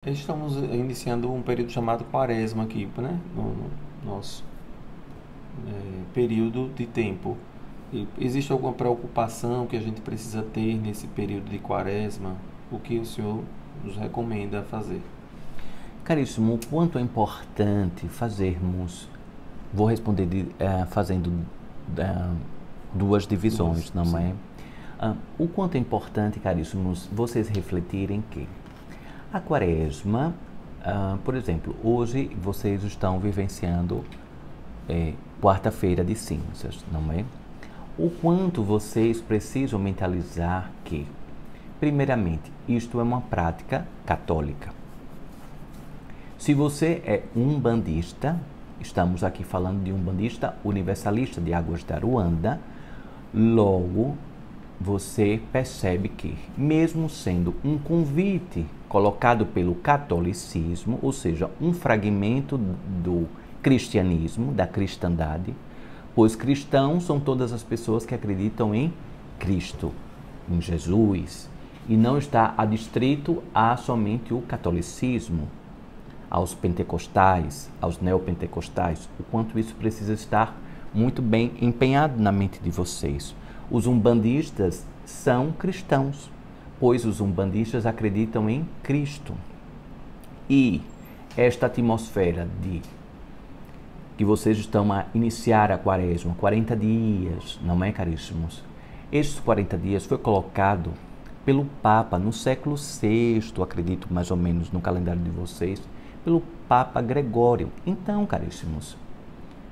Estamos iniciando um período chamado Quaresma aqui, né? No nosso período de tempo. E existe alguma preocupação que a gente precisa ter nesse período de Quaresma? O que o senhor nos recomenda fazer? Caríssimo, o quanto é importante fazermos, vou responder fazendo duas divisões, não Sim. é? O quanto é importante, caríssimos, vocês refletirem que a Quaresma, por exemplo, hoje vocês estão vivenciando quarta-feira de cinzas, não é? O quanto vocês precisam mentalizar que, primeiramente, isto é uma prática católica. Se você é um bandista, estamos aqui falando de um bandista universalista de Águas de Aruanda, logo você percebe que, mesmo sendo um convite colocado pelo catolicismo, ou seja, um fragmento do cristianismo, da cristandade, pois cristãos são todas as pessoas que acreditam em Cristo, em Jesus, e não está adstrito a somente o catolicismo, aos pentecostais, aos neopentecostais, o quanto isso precisa estar muito bem empenhado na mente de vocês. Os umbandistas são cristãos, pois os umbandistas acreditam em Cristo. E esta atmosfera de que vocês estão a iniciar a quaresma, 40 dias, não é, caríssimos? Estes 40 dias foi colocado pelo Papa no século VI, acredito mais ou menos no calendário de vocês, pelo Papa Gregório. Então, caríssimos,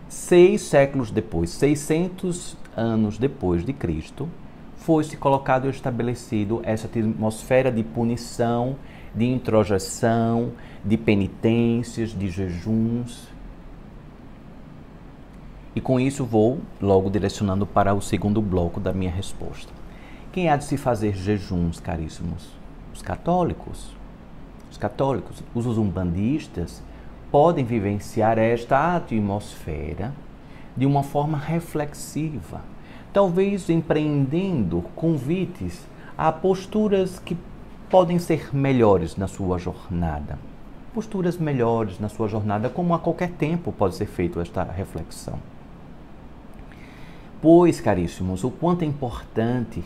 6 séculos depois, 600 anos depois de Cristo, foi-se colocado e estabelecido essa atmosfera de punição, de introjeção, de penitências, de jejuns. E com isso vou logo direcionando para o segundo bloco da minha resposta. Quem há de se fazer jejuns, caríssimos? Os católicos. Os umbandistas podem vivenciar esta atmosfera de uma forma reflexiva, talvez empreendendo convites a posturas que podem ser melhores na sua jornada. Posturas melhores na sua jornada, como a qualquer tempo pode ser feita esta reflexão. Pois, caríssimos, o quanto é importante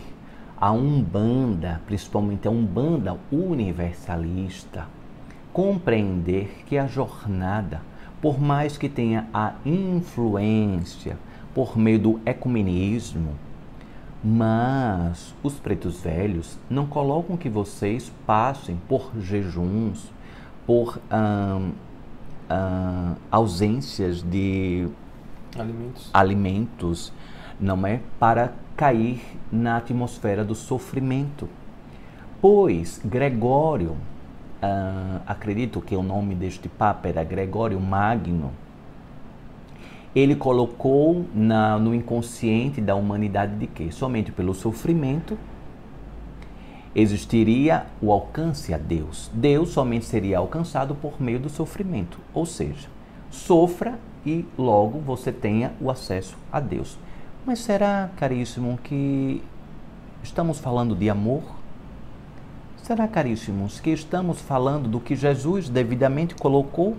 a Umbanda, principalmente a Umbanda universalista, compreender que a jornada, por mais que tenha a influência por meio do ecumenismo, mas os pretos velhos não colocam que vocês passem por jejuns, por ausências de alimentos, não é? Para cair na atmosfera do sofrimento. Pois Gregório, acredito que o nome deste Papa era Gregório Magno, ele colocou no inconsciente da humanidade de que somente pelo sofrimento existiria o alcance a Deus. Deus somente seria alcançado por meio do sofrimento, ou seja, sofra e logo você tenha o acesso a Deus. Mas será, caríssimo, que estamos falando de amor? Será, caríssimos, que estamos falando do que Jesus devidamente colocou?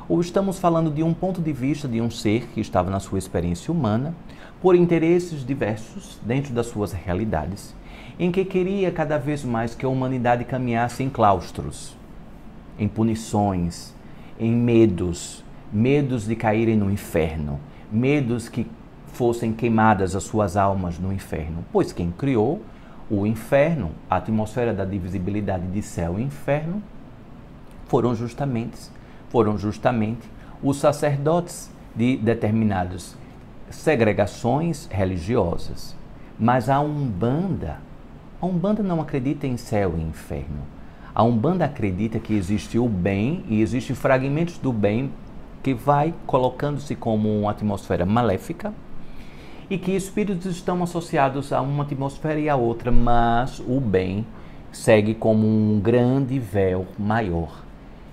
Ou estamos falando de um ponto de vista de um ser que estava na sua experiência humana, por interesses diversos dentro das suas realidades, em que queria cada vez mais que a humanidade caminhasse em claustros, em punições, em medos de caírem no inferno, medos que fossem queimadas as suas almas no inferno, pois quem criou o inferno, a atmosfera da divisibilidade de céu e inferno, foram justamente os sacerdotes de determinadas segregações religiosas. Mas a Umbanda não acredita em céu e inferno. A Umbanda acredita que existe o bem e existem fragmentos do bem que vai colocando-se como uma atmosfera maléfica, e que espíritos estão associados a uma atmosfera e a outra, mas o bem segue como um grande véu maior,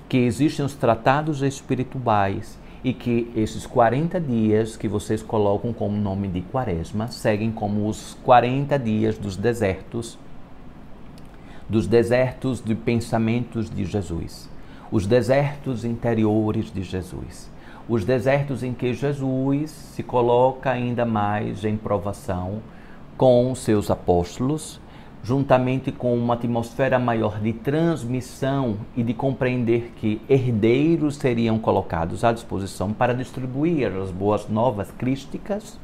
que existem os tratados espirituais e que esses 40 dias que vocês colocam como nome de Quaresma seguem como os 40 dias dos desertos de pensamentos de Jesus. os desertos interiores de Jesus. Os desertos em que Jesus se coloca ainda mais em provação com seus apóstolos, juntamente com uma atmosfera maior de transmissão e de compreender que herdeiros seriam colocados à disposição para distribuir as boas novas crísticas,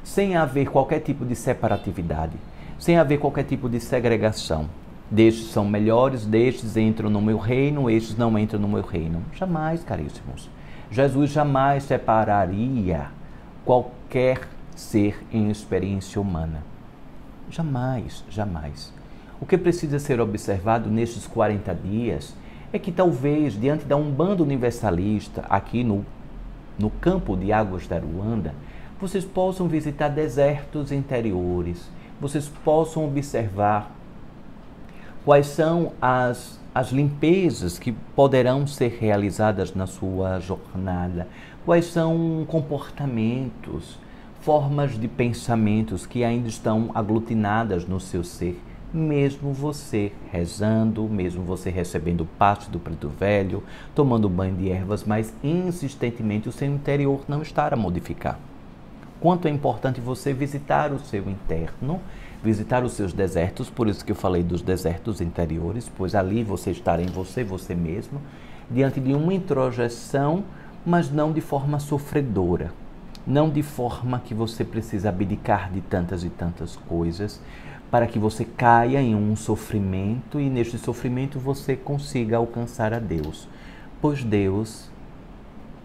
sem haver qualquer tipo de separatividade, sem haver qualquer tipo de segregação. Destes são melhores, destes entram no meu reino, estes não entram no meu reino. Jamais, caríssimos. Jesus jamais separaria qualquer ser em experiência humana. Jamais, jamais. O que precisa ser observado nestes 40 dias é que talvez, diante da Umbanda universalista, aqui no campo de Águas da Aruanda, vocês possam visitar desertos interiores, vocês possam observar quais são as limpezas que poderão ser realizadas na sua jornada, quais são comportamentos, formas de pensamentos que ainda estão aglutinadas no seu ser, mesmo você rezando, mesmo você recebendo o passe do preto velho, tomando banho de ervas, mas insistentemente o seu interior não está a modificar. Quanto é importante você visitar o seu interno, visitar os seus desertos, por isso que eu falei dos desertos interiores, pois ali você estará em você mesmo, diante de uma introjeção, mas não de forma sofredora, não de forma que você precisa abdicar de tantas e tantas coisas, para que você caia em um sofrimento e neste sofrimento você consiga alcançar a Deus. Pois Deus,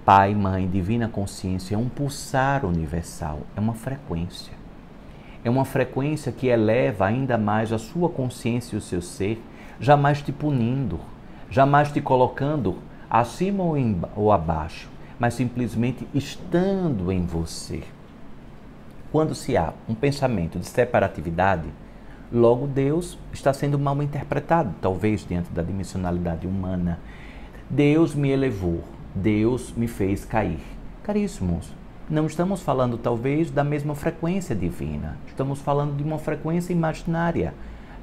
Pai, Mãe, Divina Consciência, é um pulsar universal, é uma frequência. É uma frequência que eleva ainda mais a sua consciência e o seu ser, jamais te punindo, jamais te colocando acima ou abaixo, mas simplesmente estando em você. Quando se há um pensamento de separatividade, logo Deus está sendo mal interpretado, talvez diante da dimensionalidade humana. Deus me elevou, Deus me fez cair. Caríssimos, não estamos falando talvez da mesma frequência divina, estamos falando de uma frequência imaginária,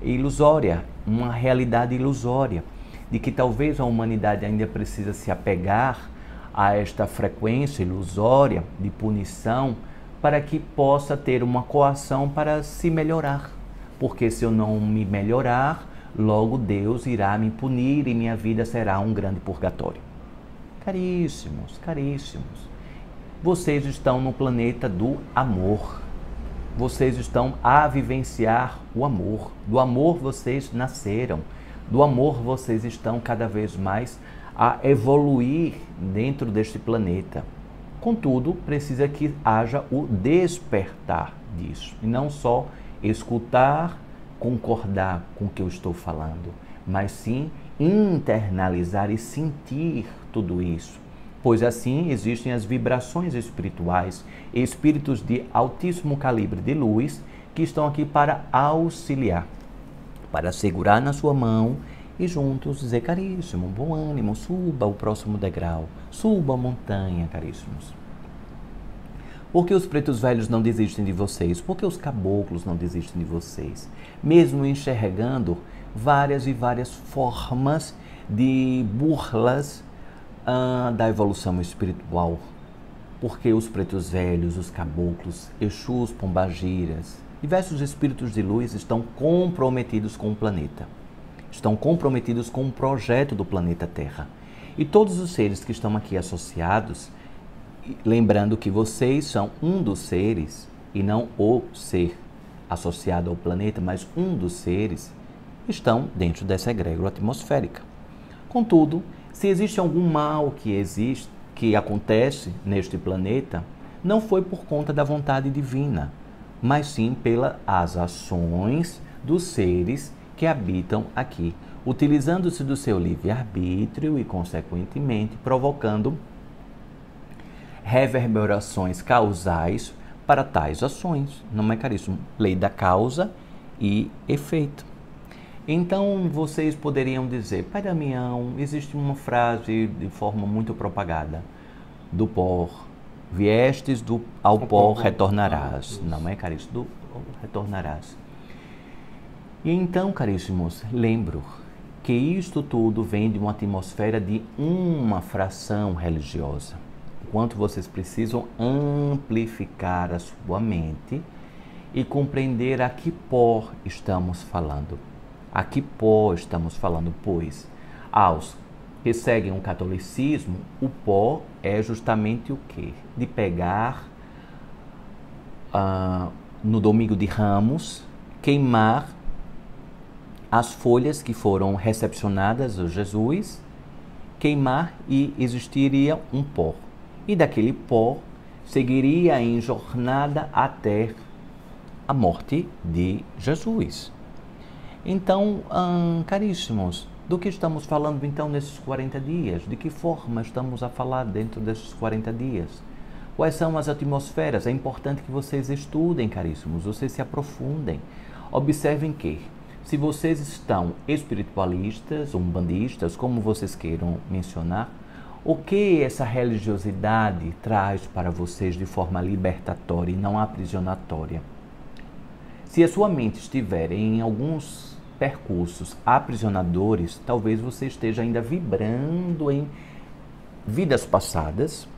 ilusória, uma realidade ilusória, de que talvez a humanidade ainda precisa se apegar a esta frequência ilusória de punição para que possa ter uma coação para se melhorar. Porque se eu não me melhorar, logo Deus irá me punir e minha vida será um grande purgatório. Caríssimos, caríssimos, vocês estão no planeta do amor. Vocês estão a vivenciar o amor. Do amor vocês nasceram. Do amor vocês estão cada vez mais a evoluir dentro deste planeta. Contudo, precisa que haja o despertar disso. E não só escutar, concordar com o que eu estou falando, mas sim internalizar e sentir tudo isso. Pois assim existem as vibrações espirituais, espíritos de altíssimo calibre de luz que estão aqui para auxiliar, para segurar na sua mão e juntos dizer, caríssimo, bom ânimo, suba o próximo degrau, suba a montanha, caríssimos. Por que os pretos velhos não desistem de vocês? Por que os caboclos não desistem de vocês? Mesmo enxergando várias e várias formas de burlas da evolução espiritual. Porque os pretos velhos, os caboclos, Exus, pombagiras, diversos espíritos de luz estão comprometidos com o planeta. Estão comprometidos com o projeto do planeta Terra. E todos os seres que estão aqui associados, lembrando que vocês são um dos seres, e não o ser associado ao planeta, mas um dos seres, estão dentro dessa egrégora atmosférica. Contudo, se existe algum mal que acontece neste planeta, não foi por conta da vontade divina, mas sim pelas ações dos seres que habitam aqui, utilizando-se do seu livre-arbítrio e, consequentemente, provocando reverberações causais para tais ações, no mecanismo lei da causa e efeito. Então, vocês poderiam dizer, Pai Damião, existe uma frase de forma muito propagada, do pó viestes, ao pó retornarás. Não é, caríssimo? Do retornarás. E então, caríssimos, lembro que isto tudo vem de uma atmosfera de uma fração religiosa. Quanto vocês precisam amplificar a sua mente e compreender a que pó estamos falando. A que pó estamos falando, pois aos que seguem o catolicismo, o pó é justamente o quê? De pegar no domingo de Ramos, queimar as folhas que foram recepcionadas a Jesus, queimar e existiria um pó. E daquele pó seguiria em jornada até a morte de Jesus. Então, caríssimos, do que estamos falando então nesses 40 dias? De que forma estamos a falar dentro desses 40 dias? Quais são as atmosferas? É importante que vocês estudem, caríssimos, vocês se aprofundem. Observem que, se vocês estão espiritualistas, umbandistas, como vocês queiram mencionar, o que essa religiosidade traz para vocês de forma libertatória e não aprisionatória? Se a sua mente estiver em alguns percursos aprisionadores, talvez você esteja ainda vibrando em vidas passadas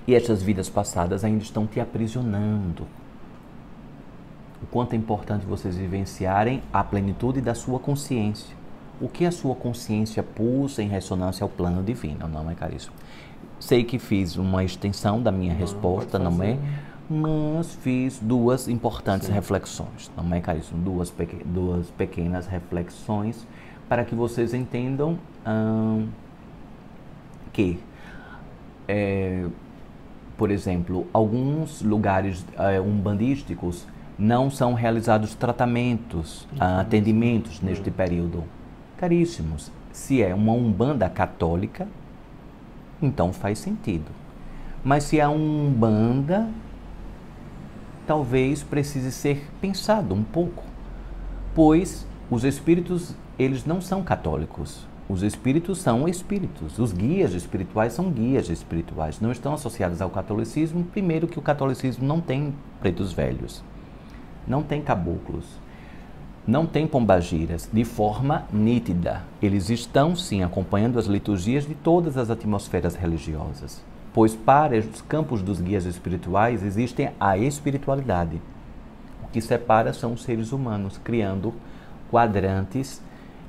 e essas vidas passadas ainda estão te aprisionando. O quanto é importante vocês vivenciarem a plenitude da sua consciência. O que a sua consciência pulsa em ressonância ao plano divino, não é, caríssimo? Sei que fiz uma extensão da minha resposta, não é? Mas fiz duas importantes reflexões, não é, caríssimo? Duas pequenas reflexões para que vocês entendam que, por exemplo, alguns lugares umbandísticos não são realizados tratamentos, atendimentos neste período. Caríssimos, se é uma umbanda católica, então faz sentido. Mas se é uma umbanda, talvez precise ser pensado um pouco, pois os espíritos, eles não são católicos. Os espíritos são espíritos. Os guias espirituais são guias espirituais. Não estão associados ao catolicismo. Primeiro que o catolicismo não tem pretos velhos, não tem caboclos, não tem pombagiras de forma nítida. Eles estão, sim, acompanhando as liturgias de todas as atmosferas religiosas. Pois para os campos dos guias espirituais existem a espiritualidade. O que separa são os seres humanos, criando quadrantes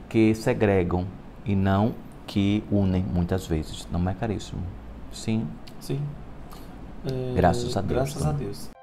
que segregam e não que unem muitas vezes. Não é, caríssimo? Sim? Sim. Graças a Deus. Graças a Deus.